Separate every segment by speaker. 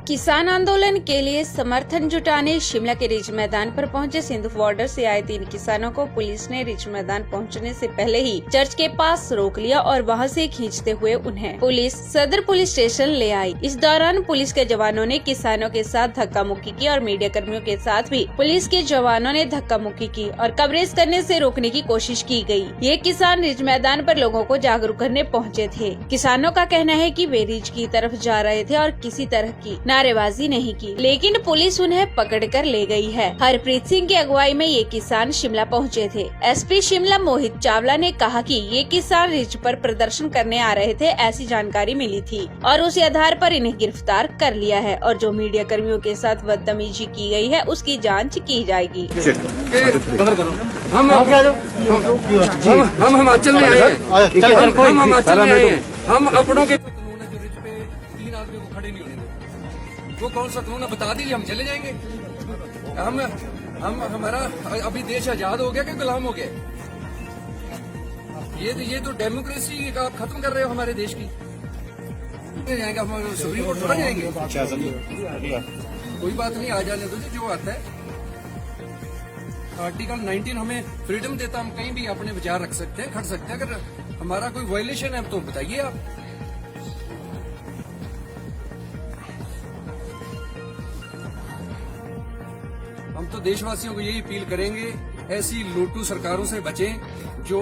Speaker 1: किसान आंदोलन के लिए समर्थन जुटाने शिमला के रिज मैदान पर पहुंचे सिंधु बॉर्डर से आए 3 किसानों को पुलिस ने रिज मैदान पहुंचने से पहले ही चर्च के पास रोक लिया और वहां से खींचते हुए उन्हें पुलिस सदर पुलिस स्टेशन ले आई। इस दौरान पुलिस के जवानों ने किसानों के साथ धक्का मुक्की की और मीडिया कर्मियों के साथ भी पुलिस के जवानों ने धक्का मुक्की की और कवरेज करने से रोकने की कोशिश की गई। ये किसान रिज मैदान पर लोगों को जागरूक करने पहुँचे थे। किसानों का कहना है कि वे रिज की तरफ जा रहे थे और किसी तरह की नारेबाजी नहीं की, लेकिन पुलिस उन्हें पकड़कर ले गई है। हरप्रीत सिंह की अगुवाई में ये किसान शिमला पहुंचे थे। एसपी शिमला मोहित चावला ने कहा कि ये किसान रिज पर प्रदर्शन करने आ रहे थे, ऐसी जानकारी मिली थी और उसी आधार पर इन्हें गिरफ्तार कर लिया है और जो मीडिया कर्मियों के साथ बदतमीजी की गई है उसकी जाँच की जाएगी।
Speaker 2: हम हिमाचल में आए हैं, हम अपनों के तीन आदमी को खड़े नहीं होने देंगे। वो कौन सा कानून बता दीजिए, हम चले जाएंगे। हम हमारा अभी देश आजाद हो गया कि गुलाम हो गया? ये तो डेमोक्रेसी का आप खत्म कर रहे हो हमारे देश की। जाएंगे हम सुप्रीम कोर्ट थोड़ा जाएंगे। कोई बात नहीं, आ जाने दो जो आता है। आर्टिकल 19 हमें फ्रीडम देता, हम कहीं भी अपने विचार रख सकते हैं, खड़ सकते हैं। अगर हमारा कोई वायलेशन है तो बताइए आप। हम तो देशवासियों को यही अपील करेंगे, ऐसी लोटू सरकारों से बचें जो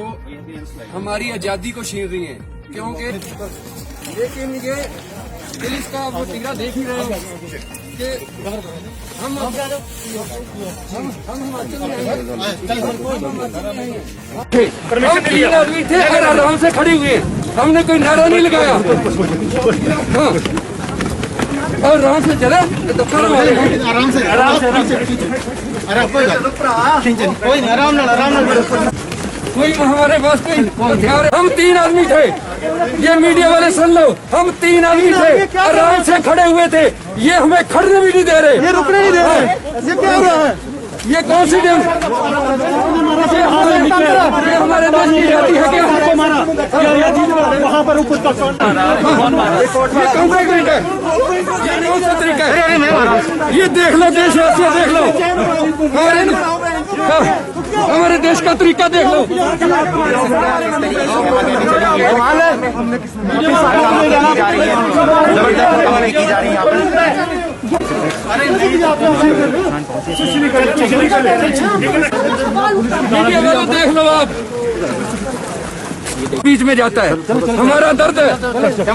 Speaker 2: हमारी आजादी को छीन रही हैं, क्योंकि लेकिन ये पुलिस का वो तीरा देख ही रहे हैं कि हम आदमी थे और आराम से खड़े हुए, हमने कोई नारा नहीं लगाया। हाँ, और आराम से चले तो आराम से कोई हमारे पास कोई हथियार। हम 3 आदमी थे, ये मीडिया वाले सुन लो, हम 3 आदमी थे, आराम से खड़े हुए थे। ये हमें खड़ने भी नहीं दे रहे, ये रुकने नहीं दे रहे। ये क्या हो रहा है? ये कौन सी ये हमारे देश की आजादी है क्या? वहाँ पर कौन सा तरीका है? ये कौन सा तरीका है? ये देख लो, देशवासियों देख लो, हमारे देश का तरीका देख लो। देख लो आप, बीच में जाता है हमारा दर्द है।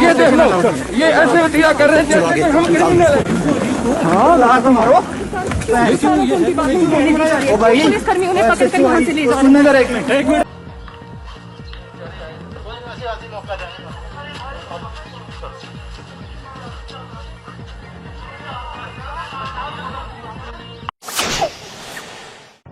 Speaker 2: ये देख लो, ये ऐसे दिया कर रहे हैं जैसे कि हम क्रिमिनल हैं।
Speaker 3: पुलिस कर्मी उन्हें पकड़ कर वहाँ से ले जाओ।
Speaker 2: एक मिनट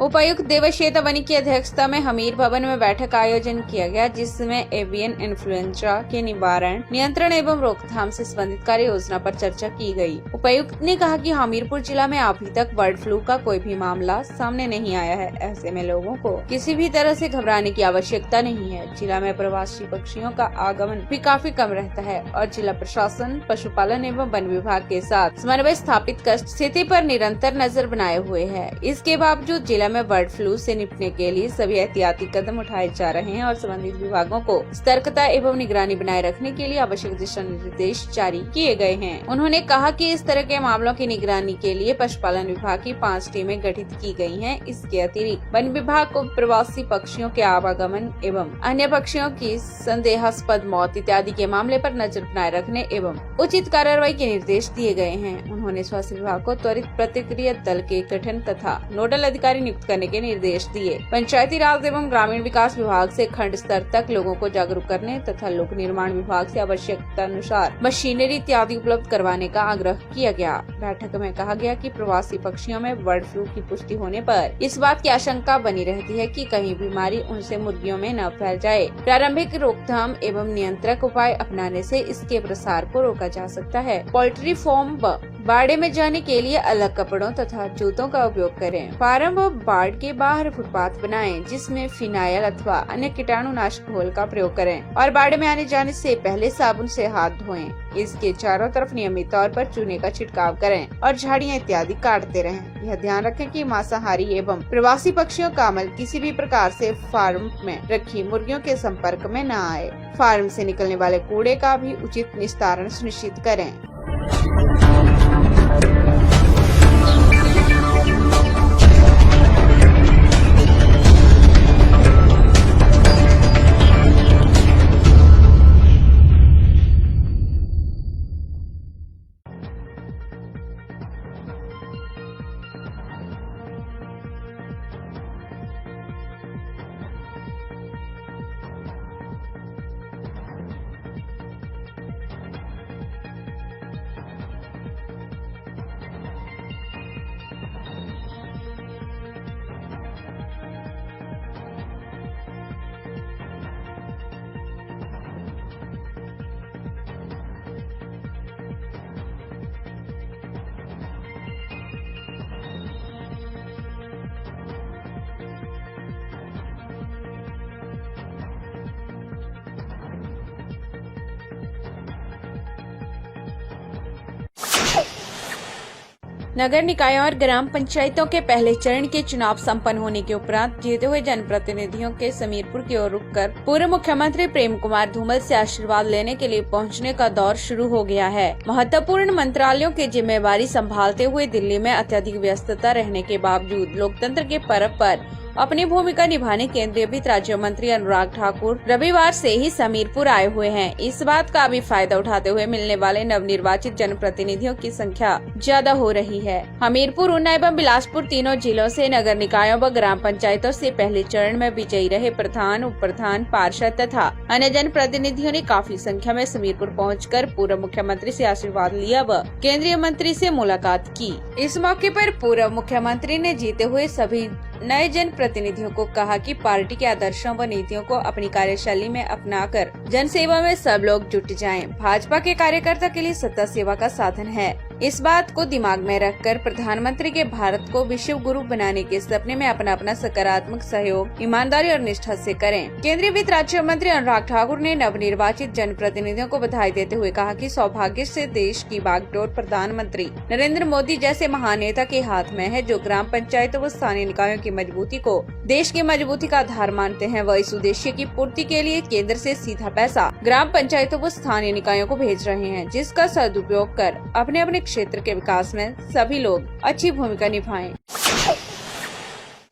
Speaker 1: उपायुक्त देवश्वेत वनी की अध्यक्षता में हमीर भवन में बैठक आयोजन किया गया, जिसमें एवियन इन्फ्लुएंजा के निवारण, नियंत्रण एवं रोकथाम से संबंधित कार्य योजना पर चर्चा की गई। उपायुक्त ने कहा कि हमीरपुर जिला में अभी तक बर्ड फ्लू का कोई भी मामला सामने नहीं आया है। ऐसे में लोगों को किसी भी तरह से घबराने की आवश्यकता नहीं है। जिला में प्रवासी पक्षियों का आगमन भी काफी कम रहता है और जिला प्रशासन पशुपालन एवं वन विभाग के साथ समन्वय स्थापित कर स्थिति पर निरंतर नजर बनाए हुए है। इसके बावजूद जिला में बर्ड फ्लू से निपटने के लिए सभी एहतियाती कदम उठाए जा रहे हैं और संबंधित विभागों को सतर्कता एवं निगरानी बनाए रखने के लिए आवश्यक दिशा निर्देश जारी किए गए हैं। उन्होंने कहा कि इस तरह के मामलों की निगरानी के लिए पशुपालन विभाग की 5 टीमें गठित की गई हैं। इसके अतिरिक्त वन विभाग को प्रवासी पक्षियों के आवागमन एवं अन्य पक्षियों की संदेहास्पद मौत इत्यादि के मामले पर नजर बनाए रखने एवं उचित कार्रवाई के निर्देश दिए गए हैं। उन्होंने स्वास्थ्य विभाग को त्वरित प्रतिक्रिया दल के गठन तथा नोडल अधिकारी नियुक्त करने के निर्देश दिए। पंचायती राज एवं ग्रामीण विकास विभाग से खंड स्तर तक लोगों को जागरूक करने तथा लोक निर्माण विभाग से आवश्यकता अनुसार मशीनरी इत्यादि उपलब्ध करवाने का आग्रह किया गया। बैठक में कहा गया कि प्रवासी पक्षियों में बर्ड फ्लू की पुष्टि होने पर इस बात की आशंका बनी रहती है कि कहीं बीमारी उनसे मुर्गियों में न फैल जाए। प्रारंभिक रोकथाम एवं नियंत्रक उपाय अपनाने से इसके प्रसार को रोका जा सकता है। पोल्ट्री फार्म बाड़े में जाने के लिए अलग कपड़ों तथा जूतों का उपयोग करें। फार्म व वार्ड के बाहर फुटपाथ बनाएं, जिसमें फिनाइल अथवा अन्य कीटाणुनाशक घोल का प्रयोग करें और बाड़े में आने जाने से पहले साबुन से हाथ धोएं। इसके चारों तरफ नियमित तौर पर चूने का छिड़काव करें और झाड़ियां इत्यादि काटते रहें। यह ध्यान रखें कि मांसाहारी एवं प्रवासी पक्षियों का मल किसी भी प्रकार से फार्म में रखी मुर्गियों के संपर्क में न आए। फार्म से निकलने वाले कूड़े का भी उचित निस्तारण सुनिश्चित करें। नगर निकायों और ग्राम पंचायतों के पहले चरण के चुनाव संपन्न होने के उपरांत जीते हुए जनप्रतिनिधियों के समीरपुर की ओर रुककर पूर्व मुख्यमंत्री प्रेम कुमार धूमल से आशीर्वाद लेने के लिए पहुंचने का दौर शुरू हो गया है। महत्वपूर्ण मंत्रालयों की जिम्मेवारी संभालते हुए दिल्ली में अत्यधिक व्यस्तता रहने के बावजूद लोकतंत्र के पर्व पर अपनी भूमिका निभाने केंद्रीय वित्त राज्य मंत्री अनुराग ठाकुर रविवार से ही समीरपुर आए हुए हैं। इस बात का भी फायदा उठाते हुए मिलने वाले नवनिर्वाचित जनप्रतिनिधियों की संख्या ज्यादा हो रही है। हमीरपुर, ऊना एवं बिलासपुर तीनों जिलों से नगर निकायों व ग्राम पंचायतों से पहले चरण में विजयी रहे प्रधान, उप प्रधान, पार्षद तथा अन्य जनप्रतिनिधियों ने काफी संख्या में समीरपुर पहुंचकर पूर्व मुख्यमंत्री से आशीर्वाद लिया व केंद्रीय मंत्री से मुलाकात की। इस मौके पर पूर्व मुख्यमंत्री ने जीते हुए सभी नए जनप्रतिनिधियों को कहा कि पार्टी के आदर्शों व नीतियों को अपनी कार्यशैली में अपनाकर जनसेवा में सब लोग जुट जाएं। भाजपा के कार्यकर्ता के लिए सत्ता सेवा का साधन है। इस बात को दिमाग में रखकर प्रधानमंत्री के भारत को विश्व गुरु बनाने के सपने में अपना अपना सकारात्मक सहयोग ईमानदारी और निष्ठा से करें। केंद्रीय वित्त राज्य मंत्री अनुराग ठाकुर ने नवनिर्वाचित जनप्रतिनिधियों को बधाई देते हुए कहा कि सौभाग्य से देश की बागडोर प्रधानमंत्री नरेंद्र मोदी जैसे महान नेता के हाथ में है, जो ग्राम पंचायतों व स्थानीय निकायों की मजबूती को देश की मजबूती का आधार मानते हैं। वह इस उद्देश्य की पूर्ति के लिए केंद्र से सीधा पैसा ग्राम पंचायतों व स्थानीय निकायों को भेज रहे हैं, जिसका सदुपयोग कर अपने अपने क्षेत्र के विकास में सभी लोग अच्छी भूमिका निभाएं।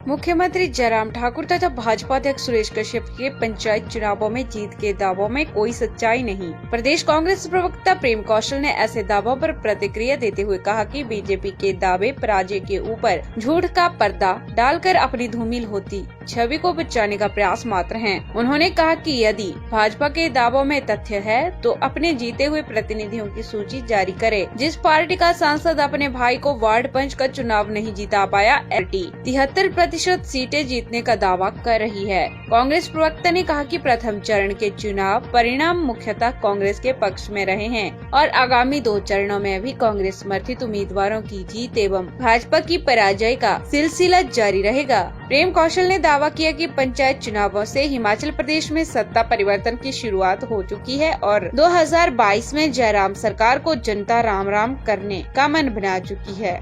Speaker 1: मुख्यमंत्री जयराम ठाकुर तथा भाजपा अध्यक्ष सुरेश कश्यप के पंचायत चुनावों में जीत के दावों में कोई सच्चाई नहीं। प्रदेश कांग्रेस प्रवक्ता प्रेम कौशल ने ऐसे दावों पर प्रतिक्रिया देते हुए कहा कि बीजेपी के दावे पराजय के ऊपर झूठ का पर्दा डालकर अपनी धूमिल होती छवि को बचाने का प्रयास मात्र हैं। उन्होंने कहा कि यदि भाजपा के दावों में तथ्य है तो अपने जीते हुए प्रतिनिधियों की सूची जारी करे। जिस पार्टी का सांसद अपने भाई को वार्ड पंच का चुनाव नहीं जीता पाया, 73% सीटें जीतने का दावा कर रही है। कांग्रेस प्रवक्ता ने कहा कि प्रथम चरण के चुनाव परिणाम मुख्यतः कांग्रेस के पक्ष में रहे हैं और आगामी 2 चरणों में भी कांग्रेस समर्थित उम्मीदवारों की जीत एवं भाजपा की पराजय का सिलसिला जारी रहेगा। प्रेम कौशल ने दावा किया कि पंचायत चुनावों से हिमाचल प्रदेश में सत्ता परिवर्तन की शुरुआत हो चुकी है और 2022 में जयराम सरकार को जनता राम राम करने का मन बना चुकी है।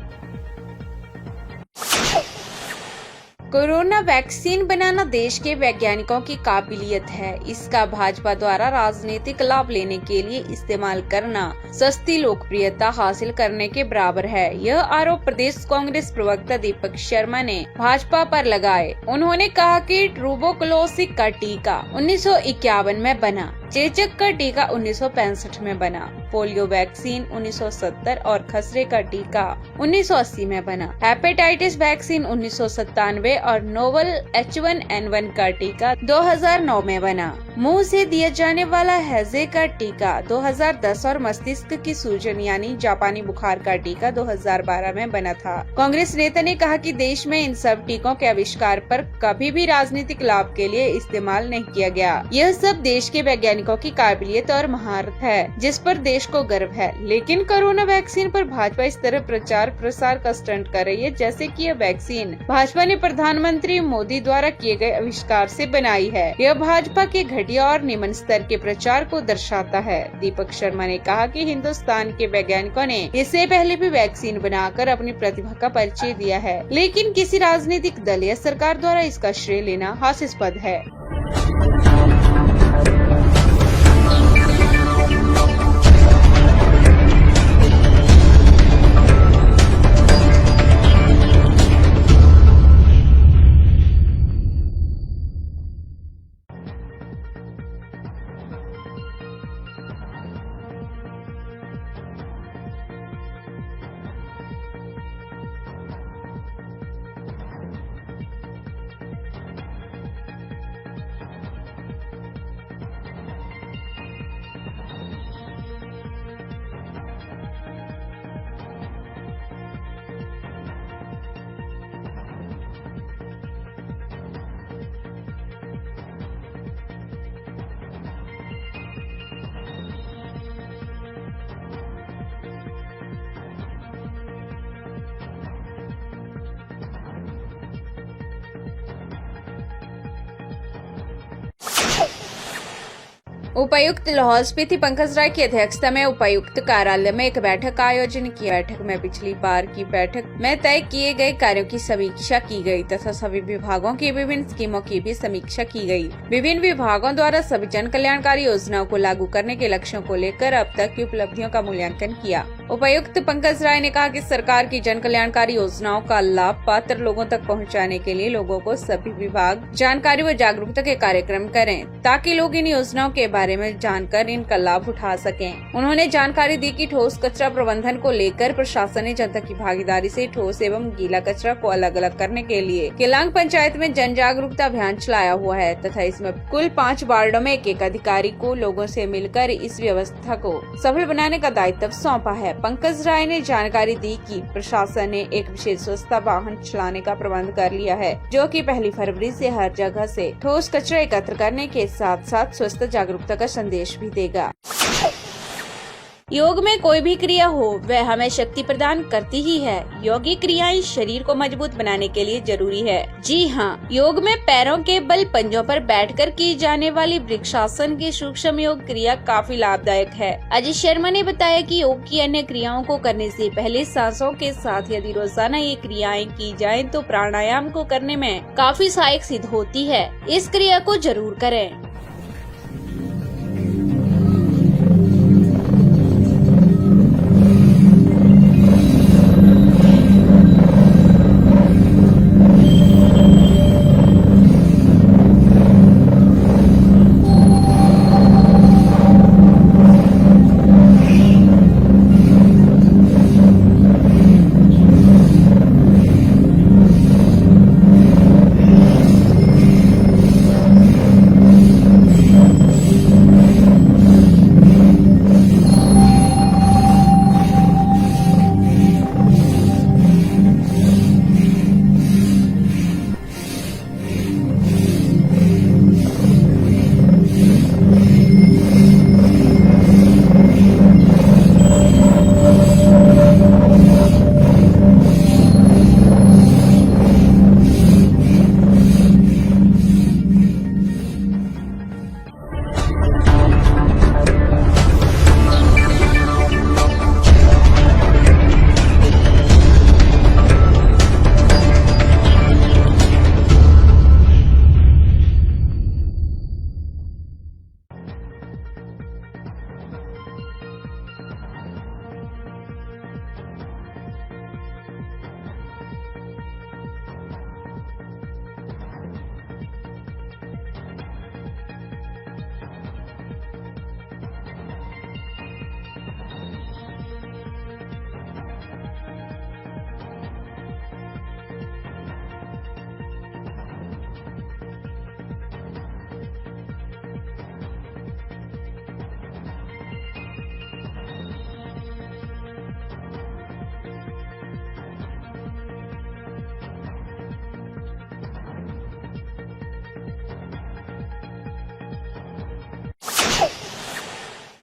Speaker 1: कोरोना वैक्सीन बनाना देश के वैज्ञानिकों की काबिलियत है। इसका भाजपा द्वारा राजनीतिक लाभ लेने के लिए इस्तेमाल करना सस्ती लोकप्रियता हासिल करने के बराबर है। यह आरोप प्रदेश कांग्रेस प्रवक्ता दीपक शर्मा ने भाजपा पर लगाए। उन्होंने कहा कि ट्यूबरकुलोसिस का टीका 1951 में बना, चेचक का टीका 1965 में बना, पोलियो वैक्सीन 1970 और खसरे का टीका 1980 में बना, हेपेटाइटिस वैक्सीन 1997 और नोवल H1N1 का टीका 2009 में बना। मुंह से दिया जाने वाला हैजे का टीका 2010 और मस्तिष्क की सूजन यानी जापानी बुखार का टीका 2012 में बना था। कांग्रेस नेता ने कहा कि देश में इन सब टीकों के आविष्कार पर कभी भी राजनीतिक लाभ के लिए इस्तेमाल नहीं किया गया। यह सब देश के वैज्ञानिकों की काबिलियत और महारत है, जिस पर देश को गर्व है। लेकिन कोरोना वैक्सीन पर भाजपा इस तरह प्रचार प्रसार का स्टंट कर रही है जैसे कि यह वैक्सीन भाजपा ने प्रधानमंत्री मोदी द्वारा किए गए आविष्कार से बनाई है। यह भाजपा के घटिया और निम्न स्तर के प्रचार को दर्शाता है। दीपक शर्मा ने कहा कि हिंदुस्तान के वैज्ञानिकों ने इससे पहले भी वैक्सीन बनाकर अपनी प्रतिभा का परिचय दिया है, लेकिन किसी राजनीतिक दल या सरकार द्वारा इसका श्रेय लेना हास्यास्पद है। उपायुक्त लाहौल स्पीति पंकज राय की अध्यक्षता में उपायुक्त कार्यालय में एक बैठक का आयोजन किया। बैठक में पिछली बार की बैठक में तय किए गए कार्यों की समीक्षा की गई तथा सभी विभागों की विभिन्न स्कीमों की भी समीक्षा की गई। विभिन्न विभागों द्वारा सभी जन कल्याणकारी योजनाओं को लागू करने के लक्ष्यों को लेकर अब तक की उपलब्धियों का मूल्यांकन किया। उपायुक्त पंकज राय ने कहा कि सरकार की जन कल्याणकारी योजनाओं का लाभ पात्र लोगों तक पहुंचाने के लिए लोगों को सभी विभाग जानकारी व जागरूकता के कार्यक्रम करें, ताकि लोग इन योजनाओं के बारे में जानकर इनका लाभ उठा सकें। उन्होंने जानकारी दी कि ठोस कचरा प्रबंधन को लेकर प्रशासन ने जनता की भागीदारी से ठोस एवं गीला कचरा को अलग अलग करने के लिए केलांग पंचायत में जन जागरूकता अभियान चलाया हुआ है तथा इसमें कुल 5 वार्डों में एक अधिकारी को लोगों से मिलकर इस व्यवस्था को सफल बनाने का दायित्व सौंपा है। पंकज राय ने जानकारी दी कि प्रशासन ने एक विशेष स्वच्छता वाहन चलाने का प्रबंध कर लिया है, जो कि 1 फरवरी से हर जगह से ठोस कचरा एकत्र करने के साथ साथ स्वच्छता जागरूकता का संदेश भी देगा। योग में कोई भी क्रिया हो वह हमें शक्ति प्रदान करती ही है। योगी क्रियाएं शरीर को मजबूत बनाने के लिए जरूरी है। जी हाँ, योग में पैरों के बल पंजों पर बैठकर की जाने वाली वृक्षासन की सूक्ष्म योग क्रिया काफी लाभदायक है। अजय शर्मा ने बताया कि योग की अन्य क्रियाओं को करने से पहले सांसों के साथ यदि रोजाना ये क्रियाएं की जाएं तो प्राणायाम को करने में काफी सहायक सिद्ध होती है। इस क्रिया को जरूर करें।